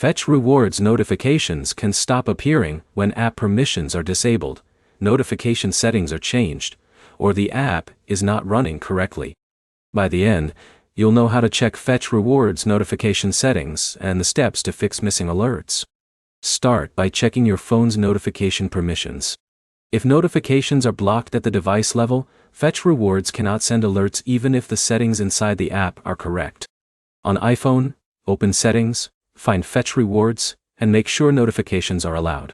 Fetch Rewards notifications can stop appearing when app permissions are disabled, notification settings are changed, or the app is not running correctly. By the end, you'll know how to check Fetch Rewards notification settings and the steps to fix missing alerts. Start by checking your phone's notification permissions. If notifications are blocked at the device level, Fetch Rewards cannot send alerts even if the settings inside the app are correct. On iPhone, open Settings, find Fetch Rewards, and make sure notifications are allowed.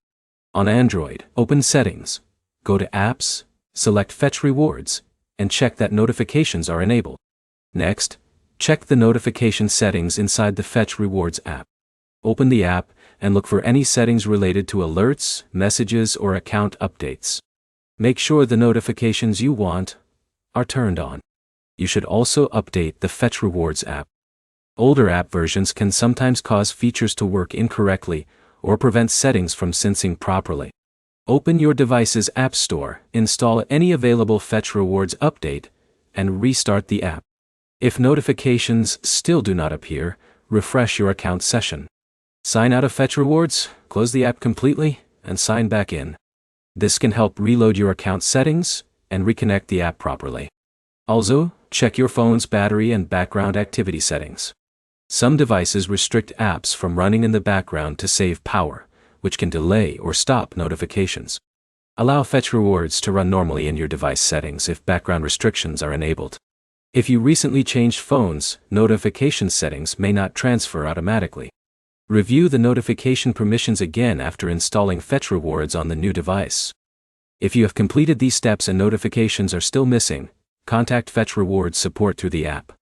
On Android, open Settings, go to Apps, select Fetch Rewards, and check that notifications are enabled. Next, check the notification settings inside the Fetch Rewards app. Open the app and look for any settings related to alerts, messages, or account updates. Make sure the notifications you want are turned on. You should also update the Fetch Rewards app. Older app versions can sometimes cause features to work incorrectly or prevent settings from syncing properly. Open your device's App Store, install any available Fetch Rewards update, and restart the app. If notifications still do not appear, refresh your account session. Sign out of Fetch Rewards, close the app completely, and sign back in. This can help reload your account settings and reconnect the app properly. Also, check your phone's battery and background activity settings. Some devices restrict apps from running in the background to save power, which can delay or stop notifications. Allow Fetch Rewards to run normally in your device settings if background restrictions are enabled. If you recently changed phones, notification settings may not transfer automatically. Review the notification permissions again after installing Fetch Rewards on the new device. If you have completed these steps and notifications are still missing, contact Fetch Rewards support through the app.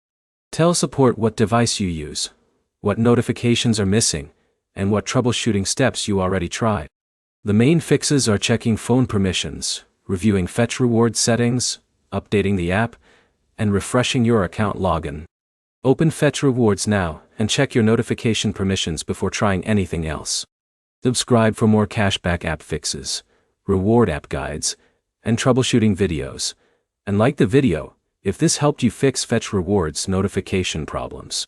Tell support what device you use, what notifications are missing, and what troubleshooting steps you already tried. The main fixes are checking phone permissions, reviewing Fetch Rewards settings, updating the app, and refreshing your account login. Open Fetch Rewards now and check your notification permissions before trying anything else. Subscribe for more cashback app fixes, reward app guides, and troubleshooting videos. And like the video if this helped you fix Fetch Rewards notification problems.